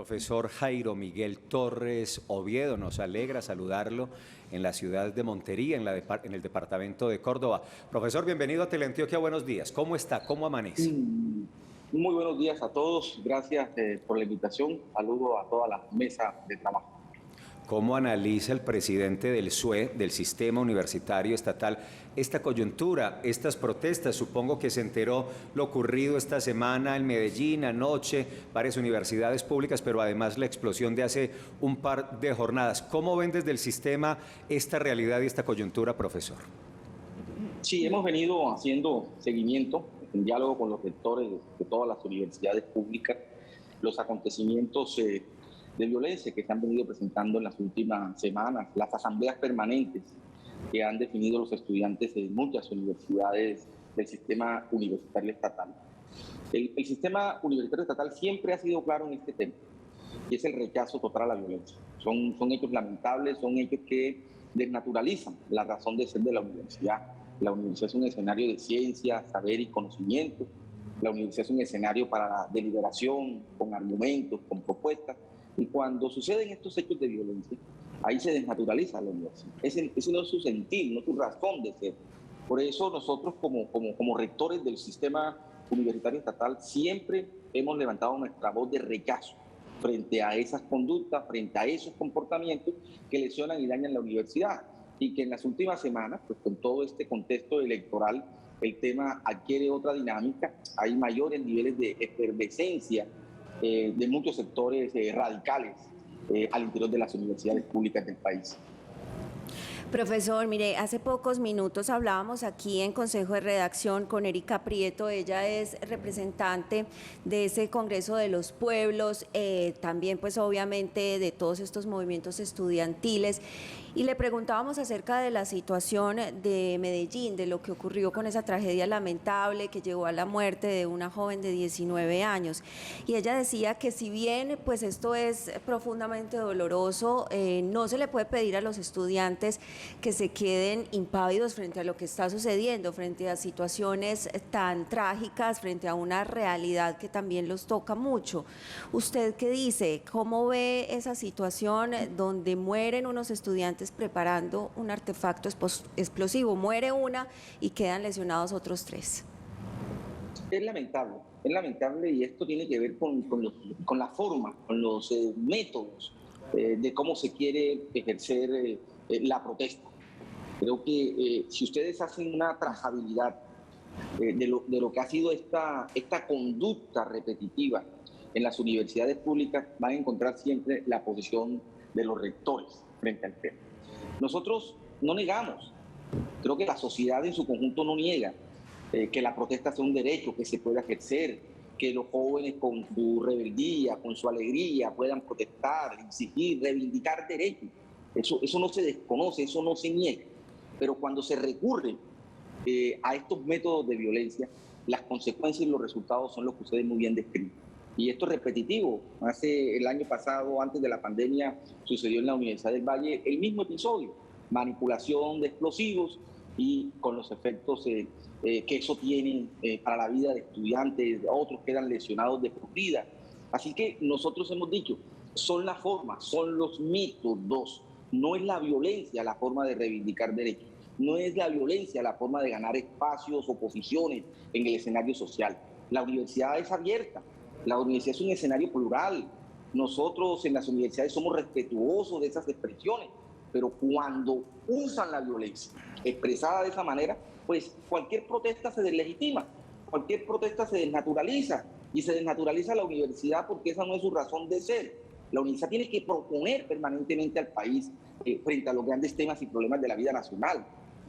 Profesor Jairo Miguel Torres Oviedo, nos alegra saludarlo en la ciudad de Montería, en el departamento de Córdoba. Profesor, bienvenido a Teleantioquia, buenos días. ¿Cómo está? ¿Cómo amanece? Muy buenos días a todos, gracias por la invitación, saludo a toda la mesa de trabajo. ¿Cómo analiza el presidente del SUE, del Sistema Universitario Estatal, esta coyuntura, estas protestas? Supongo que se enteró lo ocurrido esta semana en Medellín, anoche, varias universidades públicas, pero además la explosión de hace un par de jornadas. ¿Cómo ven desde el sistema esta realidad y esta coyuntura, profesor? Sí, hemos venido haciendo seguimiento en diálogo con los rectores de todas las universidades públicas, los acontecimientos de violencia que se han venido presentando en las últimas semanas, las asambleas permanentes que han definido los estudiantes de muchas universidades del sistema universitario estatal. El sistema universitario estatal siempre ha sido claro en este tema, y es el rechazo total a la violencia. Son hechos lamentables, son hechos que desnaturalizan la razón de ser de la universidad. La universidad es un escenario de ciencia, saber y conocimiento. La universidad es un escenario para la deliberación, con argumentos, con propuestas. Y cuando suceden estos hechos de violencia, ahí se desnaturaliza la universidad. Ese no es su sentir, no es su razón de ser. Por eso nosotros como rectores del sistema universitario estatal siempre hemos levantado nuestra voz de rechazo frente a esas conductas, frente a esos comportamientos que lesionan y dañan la universidad. Y que en las últimas semanas, pues con todo este contexto electoral, el tema adquiere otra dinámica, hay mayores niveles de efervescencia de muchos sectores radicales al interior de las universidades públicas del país. Profesor, mire, hace pocos minutos hablábamos aquí en Consejo de Redacción con Erika Prieto, ella es representante de ese Congreso de los Pueblos, también pues obviamente de todos estos movimientos estudiantiles, y le preguntábamos acerca de la situación de Medellín, de lo que ocurrió con esa tragedia lamentable que llevó a la muerte de una joven de 19 años. Y ella decía que si bien pues esto es profundamente doloroso, no se le puede pedir a los estudiantes que se queden impávidos frente a lo que está sucediendo, frente a situaciones tan trágicas, frente a una realidad que también los toca mucho. ¿Usted qué dice? ¿Cómo ve esa situación donde mueren unos estudiantes preparando un artefacto explosivo? Muere una y quedan lesionados otros 3. Es lamentable y esto tiene que ver con la forma, con los métodos de cómo se quiere ejercer la protesta. Creo que si ustedes hacen una trazabilidad de lo que ha sido esta conducta repetitiva en las universidades públicas, van a encontrar siempre la posición de los rectores frente al tema. Nosotros no negamos, creo que la sociedad en su conjunto no niega que la protesta sea un derecho que se pueda ejercer, que los jóvenes con su rebeldía, con su alegría puedan protestar, exigir, reivindicar derechos. Eso no se desconoce, eso no se niega. Pero cuando se recurre a estos métodos de violencia, las consecuencias y los resultados son los que ustedes muy bien describen. Y esto es repetitivo. Hace el año pasado, antes de la pandemia, sucedió en la Universidad del Valle el mismo episodio, manipulación de explosivos y con los efectos que eso tiene para la vida de estudiantes, otros quedan lesionados de por vida. Así que nosotros hemos dicho, son las formas, son los métodos, no es la violencia la forma de reivindicar derechos, no es la violencia la forma de ganar espacios o posiciones en el escenario social. La universidad es abierta, la universidad es un escenario plural. Nosotros en las universidades somos respetuosos de esas expresiones, pero cuando usan la violencia expresada de esa manera, pues cualquier protesta se deslegitima, cualquier protesta se desnaturaliza, y se desnaturaliza la universidad porque esa no es su razón de ser. La universidad tiene que proponer permanentemente al país frente a los grandes temas y problemas de la vida nacional.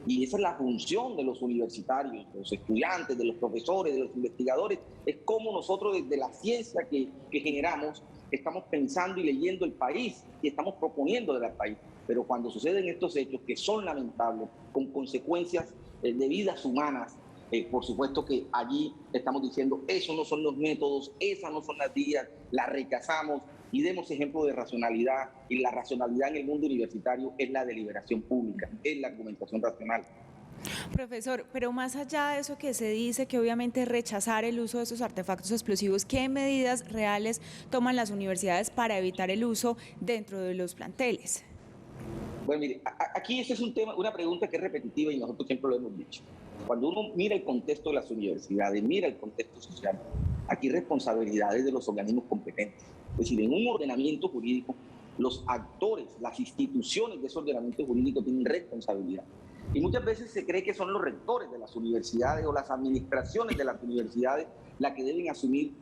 Y esa es la función de los universitarios, de los estudiantes, de los profesores, de los investigadores. Es cómo nosotros desde la ciencia que generamos estamos pensando y leyendo el país y estamos proponiendo del país. Pero cuando suceden estos hechos que son lamentables, con consecuencias de vidas humanas, por supuesto que allí estamos diciendo, esos no son los métodos, esas no son las vías, las rechazamos y demos ejemplo de racionalidad. Y la racionalidad en el mundo universitario es la deliberación pública, es la argumentación racional. Profesor, pero más allá de eso que se dice, que obviamente rechazar el uso de esos artefactos explosivos, ¿qué medidas reales toman las universidades para evitar el uso dentro de los planteles? Bueno, mire, aquí ese es un tema, una pregunta que es repetitiva y nosotros siempre lo hemos dicho. Cuando uno mira el contexto de las universidades, mira el contexto social, aquí hay responsabilidades de los organismos competentes. Es decir, en un ordenamiento jurídico, los actores, las instituciones de ese ordenamiento jurídico tienen responsabilidad. Y muchas veces se cree que son los rectores de las universidades o las administraciones de las universidades las que deben asumir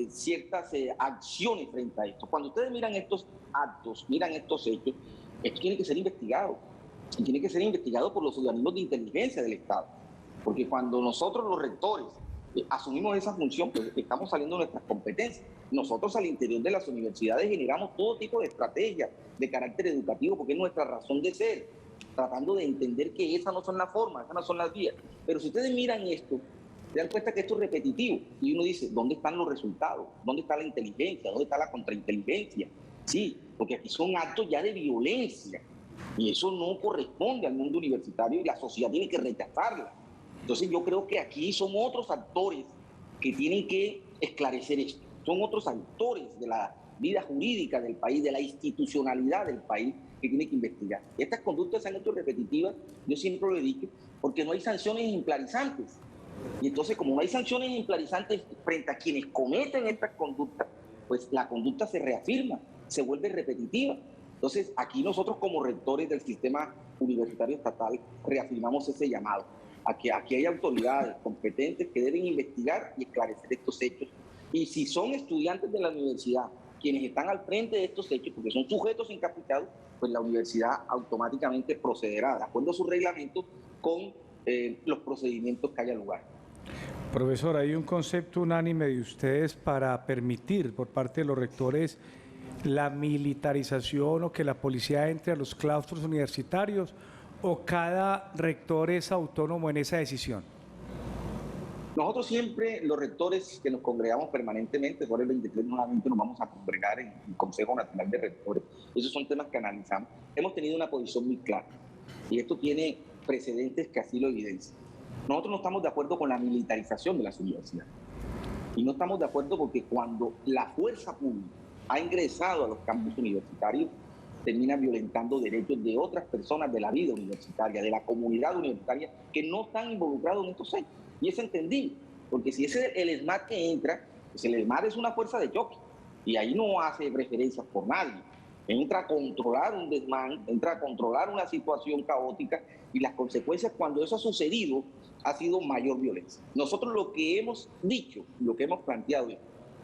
ciertas acciones frente a esto. Cuando ustedes miran estos actos, miran estos hechos, esto tiene que ser investigado. Y tiene que ser investigado por los organismos de inteligencia del Estado. Porque cuando nosotros los rectores asumimos esa función, pues estamos saliendo de nuestras competencias. Nosotros al interior de las universidades generamos todo tipo de estrategias de carácter educativo, porque es nuestra razón de ser, tratando de entender que esas no son las formas, esas no son las vías. Pero si ustedes miran esto, se dan cuenta que esto es repetitivo. Y uno dice, ¿dónde están los resultados? ¿Dónde está la inteligencia? ¿Dónde está la contrainteligencia? Sí, porque aquí son actos ya de violencia. Y eso no corresponde al mundo universitario y la sociedad tiene que rechazarla. Entonces yo creo que aquí son otros actores que tienen que esclarecer esto. Son otros actores de la vida jurídica del país, de la institucionalidad del país, que tienen que investigar. Estas conductas se han hecho repetitivas, yo siempre lo he dicho, porque no hay sanciones ejemplarizantes. Y entonces, como no hay sanciones ejemplarizantes frente a quienes cometen estas conductas, pues la conducta se reafirma, se vuelve repetitiva. Entonces, aquí nosotros como rectores del sistema universitario estatal reafirmamos ese llamado. Aquí hay autoridades competentes que deben investigar y esclarecer estos hechos. Y si son estudiantes de la universidad quienes están al frente de estos hechos, porque son sujetos encapuchados, pues la universidad automáticamente procederá, de acuerdo a su reglamento, con los procedimientos que haya lugar. Profesor, hay un concepto unánime de ustedes para permitir por parte de los rectores la militarización o que la policía entre a los claustros universitarios, o cada rector es autónomo en esa decisión? Nosotros siempre, los rectores que nos congregamos permanentemente, por el 23 nuevamente nos vamos a congregar en el Consejo Nacional de Rectores. Esos son temas que analizamos. Hemos tenido una posición muy clara y esto tiene precedentes que así lo evidencian. Nosotros no estamos de acuerdo con la militarización de las universidades. Y no estamos de acuerdo porque cuando la fuerza pública ha ingresado a los campus universitarios, termina violentando derechos de otras personas de la vida universitaria, de la comunidad universitaria, que no están involucrados en estos hechos. Y es entendible, porque si ese es el ESMAD que entra, pues el ESMAD es una fuerza de choque, y ahí no hace preferencias por nadie. Entra a controlar un desmán, entra a controlar una situación caótica, y las consecuencias cuando eso ha sucedido ha sido mayor violencia. Nosotros lo que hemos dicho, lo que hemos planteado es,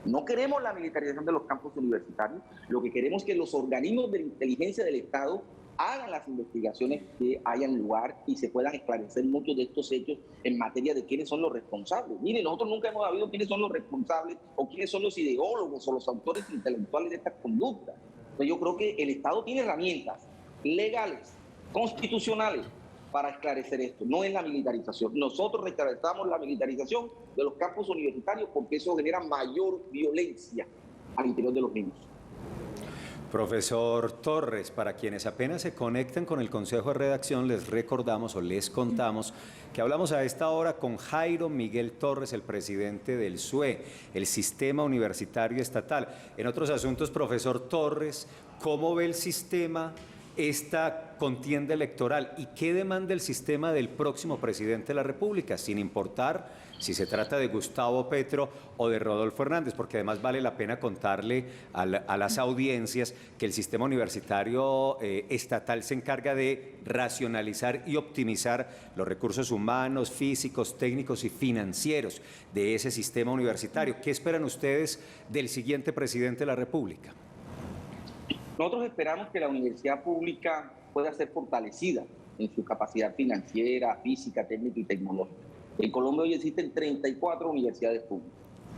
no queremos la militarización de los campus universitarios, lo que queremos es que los organismos de inteligencia del Estado hagan las investigaciones que hayan lugar y se puedan esclarecer muchos de estos hechos en materia de quiénes son los responsables. Miren, nosotros nunca hemos sabido quiénes son los responsables o quiénes son los ideólogos o los autores intelectuales de estas conductas. Entonces yo creo que el Estado tiene herramientas legales, constitucionales, para esclarecer esto. No es la militarización. Nosotros rechazamos la militarización de los campus universitarios porque eso genera mayor violencia al interior de los mismos. Profesor Torres, para quienes apenas se conectan con el Consejo de Redacción, les recordamos o les contamos que hablamos a esta hora con Jairo Miguel Torres, el presidente del SUE, el Sistema Universitario Estatal. En otros asuntos, profesor Torres, ¿cómo ve el sistema esta contienda electoral y qué demanda el sistema del próximo presidente de la República, sin importar si se trata de Gustavo Petro o de Rodolfo Hernández? Porque además vale la pena contarle a las audiencias que el sistema universitario estatal se encarga de racionalizar y optimizar los recursos humanos, físicos, técnicos y financieros de ese sistema universitario. ¿Qué esperan ustedes del siguiente presidente de la República? Nosotros esperamos que la universidad pública pueda ser fortalecida en su capacidad financiera, física, técnica y tecnológica. En Colombia hoy existen 34 universidades públicas.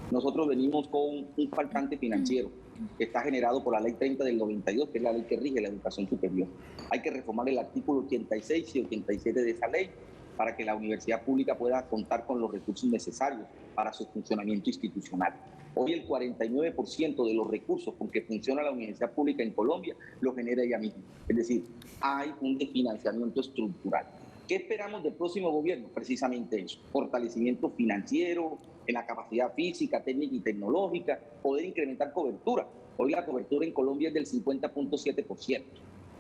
Nosotros venimos con un faltante financiero que está generado por la Ley 30 del 92, que es la ley que rige la educación superior. Hay que reformar el artículo 86 y 87 de esa ley para que la universidad pública pueda contar con los recursos necesarios para su funcionamiento institucional. Hoy el 49% de los recursos con que funciona la universidad pública en Colombia lo genera ella misma. Es decir, hay un desfinanciamiento estructural. ¿Qué esperamos del próximo gobierno? Precisamente eso, fortalecimiento financiero, en la capacidad física, técnica y tecnológica, poder incrementar cobertura. Hoy la cobertura en Colombia es del 50.7%.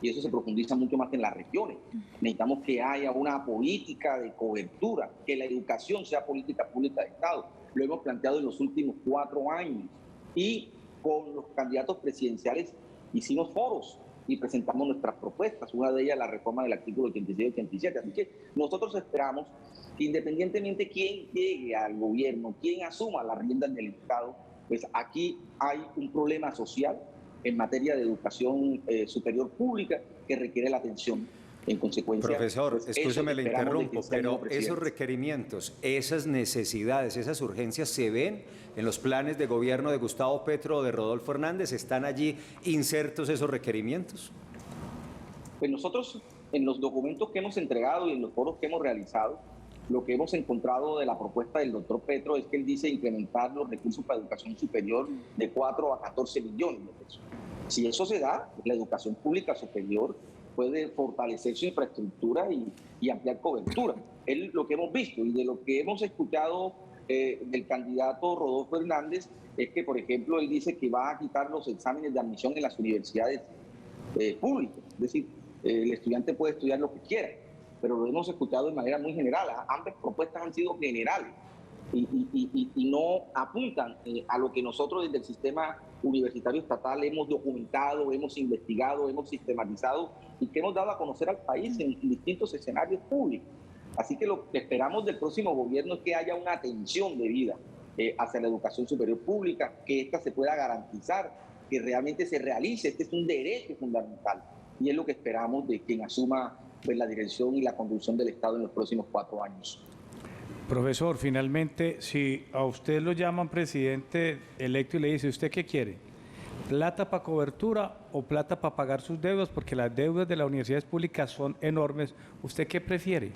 Y eso se profundiza mucho más en las regiones. Necesitamos que haya una política de cobertura, que la educación sea política pública de Estado. Lo hemos planteado en los últimos 4 años. Y con los candidatos presidenciales hicimos foros y presentamos nuestras propuestas. Una de ellas, la reforma del artículo 86 y 87. Así que nosotros esperamos que independientemente quién llegue al gobierno, quién asuma las riendas del Estado, pues aquí hay un problema social en materia de educación superior pública que requiere la atención. En consecuencia, Profesor, pues, escúcheme, le interrumpo, pero esos requerimientos, esas necesidades, esas urgencias se ven en los planes de gobierno de Gustavo Petro o de Rodolfo Hernández. ¿Están allí insertos esos requerimientos? Pues nosotros, en los documentos que hemos entregado y en los foros que hemos realizado, lo que hemos encontrado de la propuesta del doctor Petro es que él dice incrementar los recursos para educación superior de 4 a 14 millones de pesos. Si eso se da, la educación pública superior puede fortalecer su infraestructura y ampliar cobertura. Es lo que hemos visto y de lo que hemos escuchado del candidato Rodolfo Hernández es que, por ejemplo, él dice que va a quitar los exámenes de admisión en las universidades públicas. Es decir, el estudiante puede estudiar lo que quiera, pero lo hemos escuchado de manera muy general. Ambas propuestas han sido generales y no apuntan a lo que nosotros desde el sistema universitario estatal hemos documentado, hemos investigado, hemos sistematizado y que hemos dado a conocer al país en distintos escenarios públicos. Así que lo que esperamos del próximo gobierno es que haya una atención debida hacia la educación superior pública, que ésta se pueda garantizar, que realmente se realice. Este es un derecho fundamental y es lo que esperamos de quien asuma pues, la dirección y la conducción del Estado en los próximos 4 años. Profesor, finalmente, si a usted lo llaman presidente electo y le dice, ¿usted qué quiere? ¿Plata para cobertura o plata para pagar sus deudas? Porque las deudas de las universidades públicas son enormes. ¿Usted qué prefiere?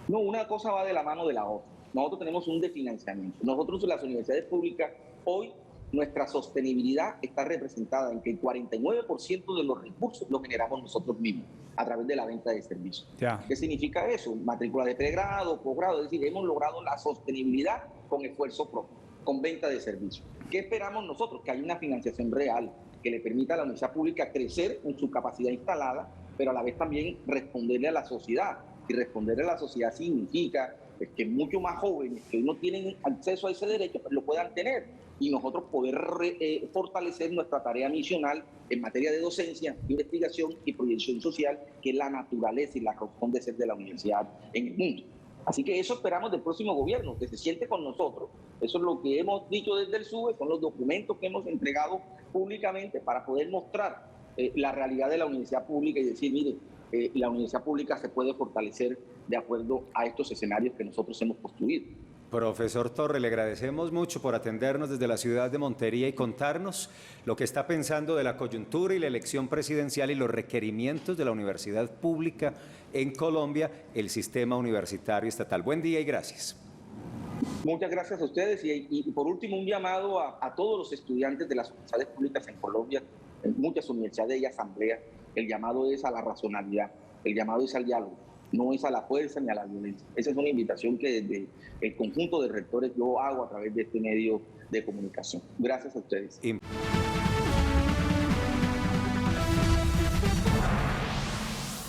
No, una cosa va de la mano de la otra. Nosotros tenemos un desfinanciamiento. Nosotros, las universidades públicas, hoy nuestra sostenibilidad está representada en que el 49% de los recursos los generamos nosotros mismos a través de la venta de servicios. Ya. ¿Qué significa eso? Matrícula de pregrado, posgrado, es decir, hemos logrado la sostenibilidad con esfuerzo propio, con venta de servicios. ¿Qué esperamos nosotros? Que haya una financiación real que le permita a la universidad pública crecer en su capacidad instalada, pero a la vez también responderle a la sociedad. Y responderle a la sociedad significa que muchos más jóvenes que hoy no tienen acceso a ese derecho pues lo puedan tener y nosotros poder fortalecer nuestra tarea misional en materia de docencia, investigación y proyección social, que es la naturaleza y la razón de ser de la universidad en el mundo. Así que eso esperamos del próximo gobierno, que se siente con nosotros. Eso es lo que hemos dicho desde el SUBE, son los documentos que hemos entregado públicamente para poder mostrar la realidad de la universidad pública y decir, mire, la universidad pública se puede fortalecer de acuerdo a estos escenarios que nosotros hemos construido. Profesor Torre, le agradecemos mucho por atendernos desde la ciudad de Montería y contarnos lo que está pensando de la coyuntura y la elección presidencial y los requerimientos de la universidad pública en Colombia, el sistema universitario estatal. Buen día y gracias. Muchas gracias a ustedes y por último un llamado a todos los estudiantes de las universidades públicas en Colombia, en muchas universidades y asambleas. El llamado es a la racionalidad, el llamado es al diálogo, no es a la fuerza ni a la violencia. Esa es una invitación que desde el conjunto de rectores yo hago a través de este medio de comunicación. Gracias a ustedes.